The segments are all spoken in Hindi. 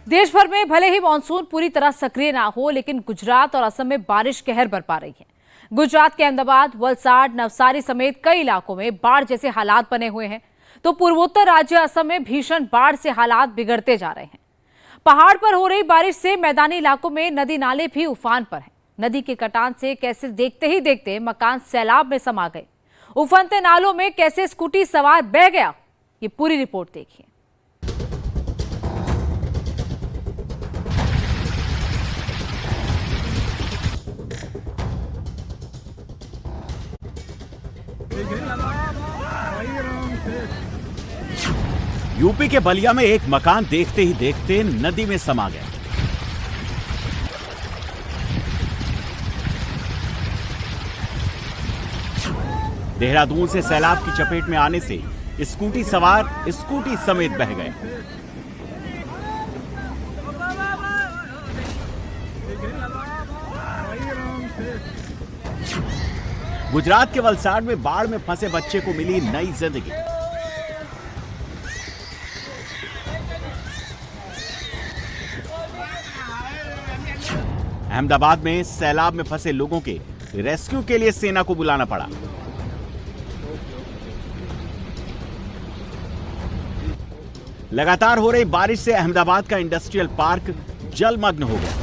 देश भर में भले ही मानसून पूरी तरह सक्रिय ना हो, लेकिन गुजरात और असम में बारिश कहर बरपा रही है। गुजरात के अहमदाबाद, वलसाड, नवसारी समेत कई इलाकों में बाढ़ जैसे हालात बने हुए हैं, तो पूर्वोत्तर राज्य असम में भीषण बाढ़ से हालात बिगड़ते जा रहे हैं। पहाड़ पर हो रही बारिश से मैदानी इलाकों में नदी नाले भी उफान पर हैं। नदी के कटान से कैसे देखते ही देखते मकान सैलाब में समा गए। उफनते नालों में कैसे स्कूटी सवार बह गया, ये पूरी रिपोर्ट देखिए। यूपी के बलिया में एक मकान देखते ही देखते नदी में समा गया। देहरादून से सैलाब की चपेट में आने से स्कूटी सवार स्कूटी समेत बह गए। गुजरात के वलसाड में बाढ़ में फंसे बच्चे को मिली नई जिंदगी। अहमदाबाद में सैलाब में फंसे लोगों के रेस्क्यू के लिए सेना को बुलाना पड़ा। लगातार हो रही बारिश से अहमदाबाद का इंडस्ट्रियल पार्क जलमग्न हो गया।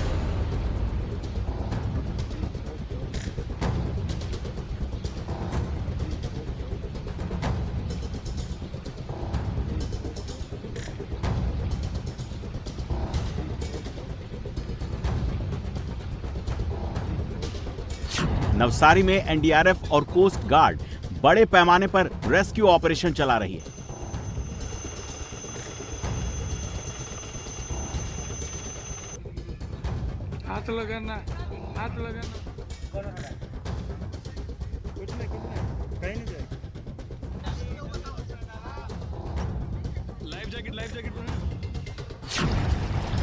नवसारी में एनडीआरएफ और कोस्ट गार्ड बड़े पैमाने पर रेस्क्यू ऑपरेशन चला रही है। हाथ लगाना कहीं नहीं जाएगा। लाइफ जैकेट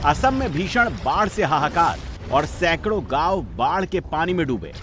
असम में भीषण बाढ़ से हाहाकार और सैकड़ों गांव बाढ़ के पानी में डूबे।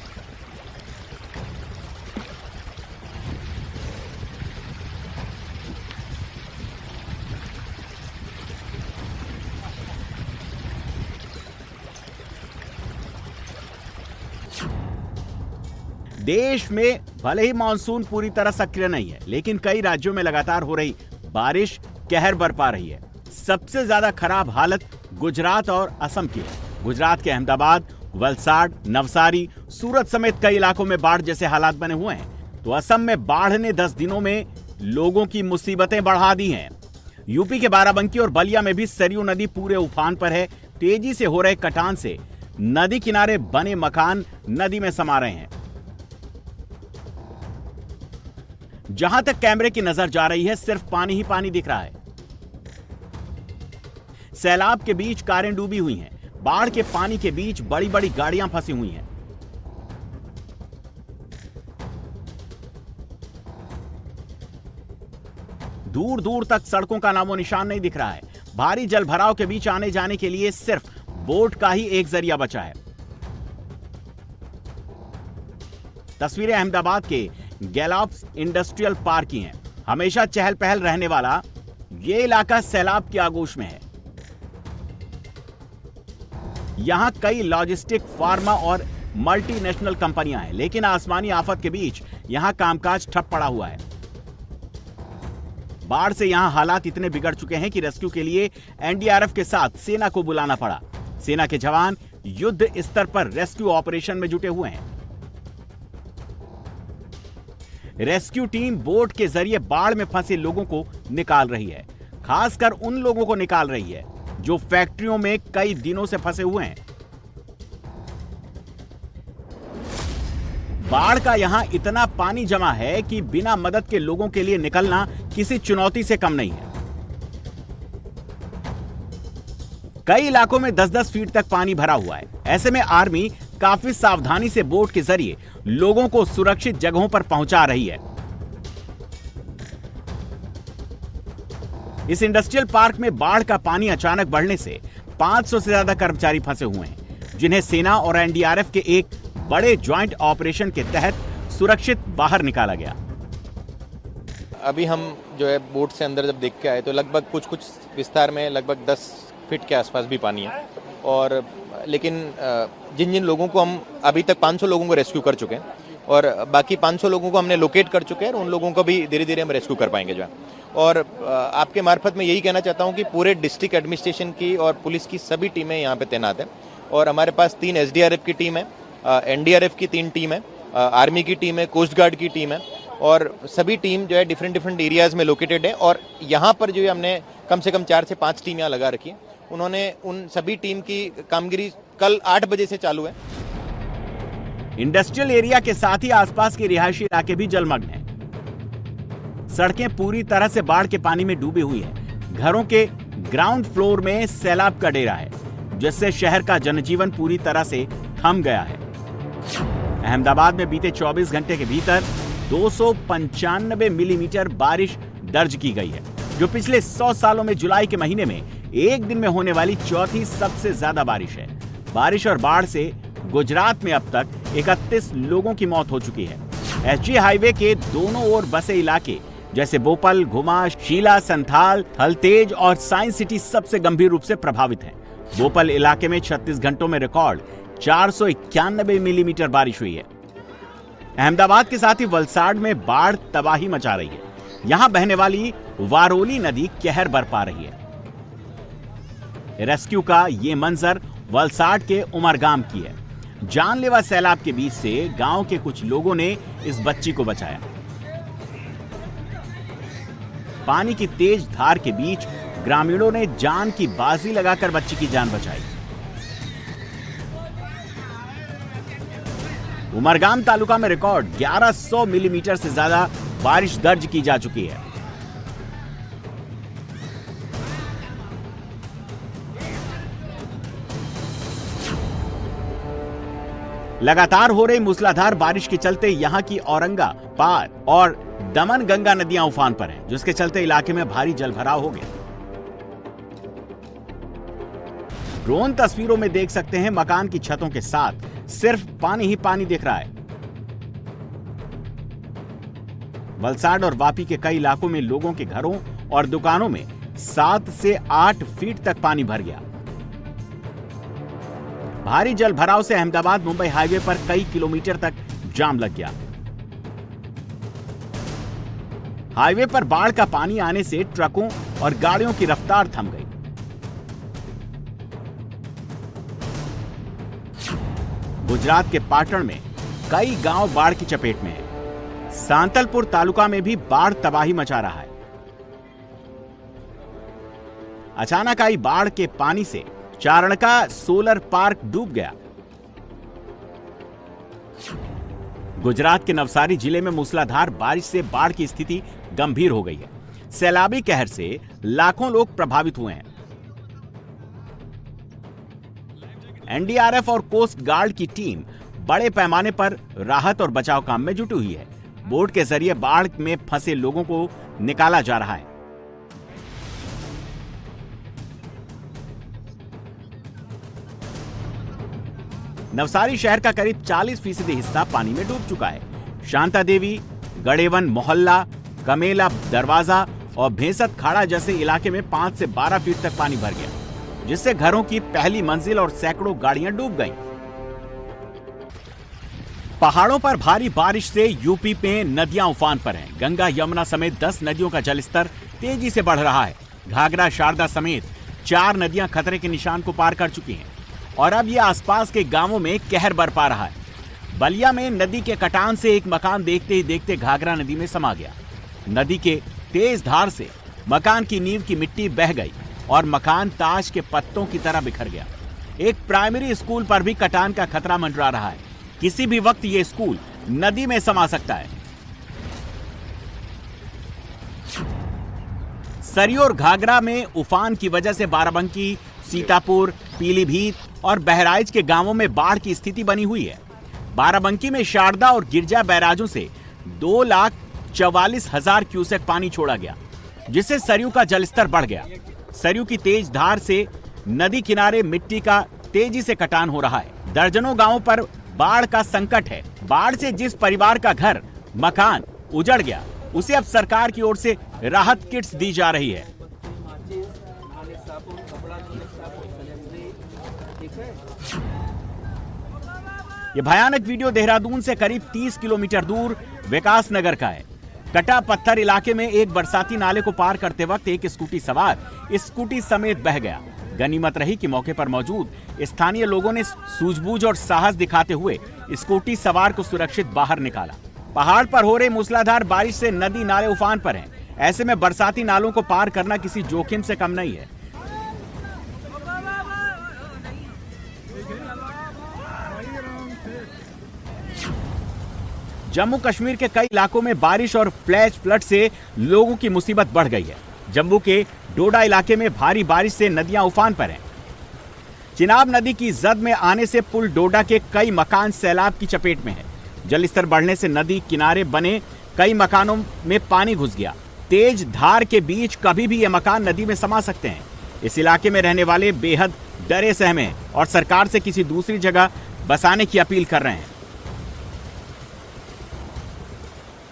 देश में भले ही मानसून पूरी तरह सक्रिय नहीं है, लेकिन कई राज्यों में लगातार हो रही बारिश कहर बरपा रही है। सबसे ज्यादा खराब हालत गुजरात और असम की है। गुजरात के अहमदाबाद, वलसाड, नवसारी, सूरत समेत कई इलाकों में बाढ़ जैसे हालात बने हुए हैं, तो असम में बाढ़ ने 10 दिनों में लोगों की मुसीबतें बढ़ा दी हैं। यूपी के बाराबंकी और बलिया में भी सरयू नदी पूरे उफान पर है। तेजी से हो रहे कटान से नदी किनारे बने मकान नदी में समा रहे हैं। जहां तक कैमरे की नजर जा रही है, सिर्फ पानी ही पानी दिख रहा है। सैलाब के बीच कारें डूबी हुई हैं। बाढ़ के पानी के बीच बड़ी बड़ी गाड़ियां फंसी हुई हैं। दूर दूर तक सड़कों का नामो निशान नहीं दिख रहा है। भारी जलभराव के बीच आने जाने के लिए सिर्फ बोट का ही एक जरिया बचा है। तस्वीरें अहमदाबाद के गैलॉप्स इंडस्ट्रियल पार्क की हैं। हमेशा चहल पहल रहने वाला ये इलाका सैलाब की आगोश में है। यहां कई लॉजिस्टिक, फार्मा और मल्टीनेशनल कंपनियां हैं, लेकिन आसमानी आफत के बीच यहां कामकाज ठप पड़ा हुआ है। बाढ़ से यहां हालात इतने बिगड़ चुके हैं कि रेस्क्यू के लिए एनडीआरएफ के साथ सेना को बुलाना पड़ा। सेना के जवान युद्ध स्तर पर रेस्क्यू ऑपरेशन में जुटे हुए हैं। रेस्क्यू टीम बोट के जरिए बाढ़ में फंसे लोगों को निकाल रही है। खासकर उन लोगों को निकाल रही है जो फैक्ट्रियों में कई दिनों से फंसे हुए हैं। बाढ़ का यहां इतना पानी जमा है कि बिना मदद के लोगों के लिए निकलना किसी चुनौती से कम नहीं है। कई इलाकों में 10-10 फीट तक पानी भरा हुआ है। ऐसे में आर्मी काफी सावधानी से बोट के जरिए लोगों को सुरक्षित जगहों पर पहुंचा रही है। इस इंडस्ट्रियल पार्क में बाढ़ का पानी अचानक बढ़ने से 500 से ज्यादा कर्मचारी फंसे हुए हैं, जिन्हें सेना और एनडीआरएफ के एक बड़े ज्वाइंट ऑपरेशन के तहत सुरक्षित बाहर निकाला गया। अभी हम जो है बोट से अंदर जब देख के आए तो लगभग कुछ विस्तार में लगभग 10 फीट के आसपास भी पानी है। और लेकिन जिन जिन लोगों को हम अभी तक 500 लोगों को रेस्क्यू कर चुके हैं और बाकी 500 लोगों को हमने लोकेट कर चुके हैं और उन लोगों को भी धीरे धीरे हम रेस्क्यू कर पाएंगे जो है। और आपके मार्फत में यही कहना चाहता हूँ कि पूरे डिस्ट्रिक्ट एडमिनिस्ट्रेशन की और पुलिस की सभी टीमें यहाँ पे तैनात हैं और हमारे पास 3 SDRF की टीम है, NDRF की 3 टीम है, आर्मी की टीम है, कोस्ट गार्ड की टीम है और सभी टीम जो है डिफरेंट एरियाज में लोकेटेड है। और यहाँ पर जो है हमने कम से कम 4 से 5 टीम यहाँ लगा रखी है। उन्होंने उन सभी टीम की कामगिरी कल 8 बजे से चालू है। इंडस्ट्रियल एरिया के साथ ही आसपास के रिहायशी इलाके भी जलमग्न हैं। सड़कें पूरी तरह से बाढ़ के पानी में डूबी हुई हैं। घरों के ग्राउंड फ्लोर में सैलाब का डेरा है, जिससे शहर का जनजीवन पूरी तरह से थम गया है। अहमदाबाद में बीते 24 घंटे के भीतर 295 मिलीमीटर बारिश दर्ज की गई है, जो पिछले 100 सालों में जुलाई के महीने में एक दिन में होने वाली चौथी सबसे ज्यादा बारिश है। बारिश और बाढ़ से गुजरात में अब तक 31 लोगों की मौत हो चुकी है। SG हाईवे के दोनों ओर बसे इलाके जैसे बोपल, घुमा, शीला, संथाल, थलतेज और साइंस सिटी सबसे गंभीर रूप से प्रभावित हैं। बोपल इलाके में 36 घंटों में रिकॉर्ड 491 मिलीमीटर बारिश हुई है। अहमदाबाद के साथ ही वलसाड में बाढ़ तबाही मचा रही है। यहां बहने वाली वारोली नदी कहर बरपा रही है। रेस्क्यू का ये मंजर वलसाड के उमरगाम की है। जानलेवा सैलाब के बीच से गांव के कुछ लोगों ने इस बच्ची को बचाया। पानी की तेज धार के बीच ग्रामीणों ने जान की बाजी लगाकर बच्ची की जान बचाई। उमरगाम तालुका में रिकॉर्ड 1100 मिलीमीटर से ज्यादा बारिश दर्ज की जा चुकी है। लगातार हो रही मूसलाधार बारिश के चलते यहां की औरंगा, पार और दमन गंगा नदियां उफान पर हैं, जिसके चलते इलाके में भारी जलभराव हो गया। ड्रोन तस्वीरों में देख सकते हैं मकान की छतों के साथ सिर्फ पानी ही पानी दिख रहा है। वलसाड और वापी के कई इलाकों में लोगों के घरों और दुकानों में 7 से 8 फीट तक पानी भर गया। भारी जल भराव से अहमदाबाद मुंबई हाईवे पर कई किलोमीटर तक जाम लग गया। हाईवे पर बाढ़ का पानी आने से ट्रकों और गाड़ियों की रफ्तार थम गई। गुजरात के पाटण में कई गांव बाढ़ की चपेट में है। सांतलपुर तालुका में भी बाढ़ तबाही मचा रहा है। अचानक आई बाढ़ के पानी से चारण का सोलर पार्क डूब गया। गुजरात के नवसारी जिले में मूसलाधार बारिश से बाढ़ की स्थिति गंभीर हो गई है। सैलाबी कहर से लाखों लोग प्रभावित हुए हैं। NDRF और कोस्ट गार्ड की टीम बड़े पैमाने पर राहत और बचाव काम में जुटी हुई है। बोट के जरिए बाढ़ में फंसे लोगों को निकाला जा रहा है। नवसारी शहर का करीब 40% हिस्सा पानी में डूब चुका है। शांता देवी, गड़ेवन मोहल्ला, कमेला दरवाजा और भेंसत खाड़ा जैसे इलाके में 5 से 12 फीट तक पानी भर गया, जिससे घरों की पहली मंजिल और सैकड़ों गाड़ियां डूब गईं। पहाड़ों पर भारी बारिश से यूपी में नदियां उफान पर हैं। गंगा, यमुना समेत 10 नदियों का जलस्तर तेजी से बढ़ रहा है। घाघरा, शारदा समेत 4 नदियां खतरे के निशान को पार कर चुकी हैं और अब ये आसपास के गांवों में कहर बरपा रहा है। बलिया में नदी के कटान से एक मकान देखते ही देखते घाघरा नदी में समा गया। नदी के तेज धार से मकान की नींव की मिट्टी बह गई और मकान ताश के पत्तों की तरह बिखर गया। एक प्राइमरी स्कूल पर भी कटान का खतरा मंडरा रहा है। किसी भी वक्त ये स्कूल नदी में समा सकता है। सरयू और घाघरा में उफान की वजह से बाराबंकी, सीतापुर, पीलीभीत और बहराइच के गांवों में बाढ़ की स्थिति बनी हुई है। बाराबंकी में शारदा और गिरजा बैराजों से 2,44,000 क्यूसेक पानी छोड़ा गया, जिससे सरयू का जलस्तर बढ़ गया। सरयू की तेज धार से नदी किनारे मिट्टी का तेजी से कटान हो रहा है। दर्जनों गांवों पर बाढ़ का संकट है। बाढ़ से जिस परिवार का घर, मकान उजड़ गया, उसे अब सरकार की ओर से राहत किट्स दी जा रही है। ये भयानक वीडियो देहरादून से करीब 30 किलोमीटर दूर विकास नगर का है। कटा पत्थर इलाके में एक बरसाती नाले को पार करते वक्त एक स्कूटी सवार स्कूटी समेत बह गया। गनीमत रही कि मौके पर मौजूद स्थानीय लोगों ने सूझबूझ और साहस दिखाते हुए स्कूटी सवार को सुरक्षित बाहर निकाला। पहाड़ पर हो रही मूसलाधार बारिश से नदी नाले उफान पर हैं। ऐसे में बरसाती नालों को पार करना किसी जोखिम से कम नहीं है। जम्मू कश्मीर के कई इलाकों में बारिश और फ्लैश फ्लड से लोगों की मुसीबत बढ़ गई है। जम्मू के डोडा इलाके में भारी बारिश से नदियां उफान पर हैं। चिनाब नदी की जद में आने से पुल डोडा के कई मकान सैलाब की चपेट में है। जल स्तर बढ़ने से नदी किनारे बने कई मकानों में पानी घुस गया। तेज धार के बीच कभी भी ये मकान नदी में समा सकते हैं। इस इलाके में रहने वाले बेहद डरे सहमे हैं और सरकार से किसी दूसरी जगह बसाने की अपील कर रहे हैं।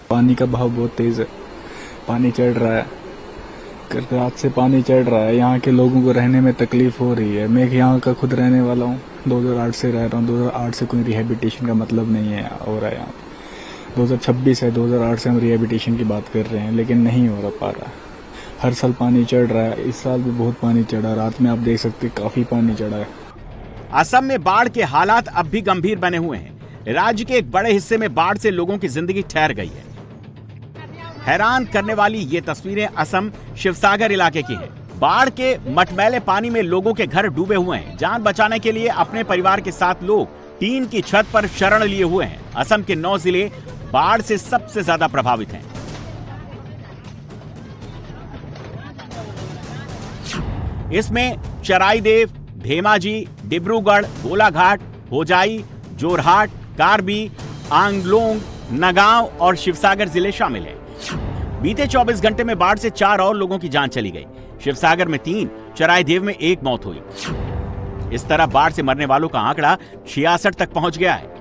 पानी का बहाव बहुत तेज है, पानी चढ़ रहा है, रात से पानी चढ़ रहा है। यहाँ के लोगों को रहने में तकलीफ हो रही है। मैं यहाँ का खुद रहने वाला हूँ, 2008 से रह रहा हूँ। 2008 से कोई रिहेबिलिटेशन का मतलब नहीं है हो रहा है। यहाँ 2026 है, 2008 से हम रिहेबिलिटेशन की बात कर रहे हैं, लेकिन नहीं हो पा रहा। हर साल पानी चढ़ रहा है, इस साल भी बहुत पानी चढ़ा। रात में आप देख सकते काफी पानी चढ़ा है। असम में बाढ़ के हालात अब भी गंभीर बने हुए हैं। राज्य के एक बड़े हिस्से में बाढ़ से लोगों की जिंदगी ठहर गई है। हैरान करने वाली ये तस्वीरें असम शिवसागर इलाके की हैं। बाढ़ के मटमैले पानी में लोगों के घर डूबे हुए हैं। जान बचाने के लिए अपने परिवार के साथ लोग टीन की छत पर शरण लिए हुए हैं। असम के 9 जिले बाढ़ से सबसे ज्यादा प्रभावित हैं। इसमें चराईदेव, धेमाजी, डिब्रूगढ़, गोलाघाट, होजाई, जोरहाट, कार्बी, आंगलोंग, नगांव और शिवसागर जिले शामिल हैं। बीते 24 घंटे में बाढ़ से 4 और लोगों की जान चली गई। शिवसागर में 3, चराईदेव में 1 मौत हुई। इस तरह बाढ़ से मरने वालों का आंकड़ा 66 तक पहुंच गया है।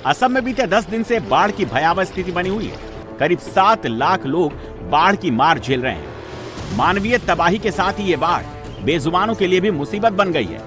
असम में बीते 10 दिन से बाढ़ की भयावह स्थिति बनी हुई है। करीब 7 लाख लोग बाढ़ की मार झेल रहे हैं। मानवीय तबाही के साथ ही ये बाढ़ बेजुबानों के लिए भी मुसीबत बन गई है।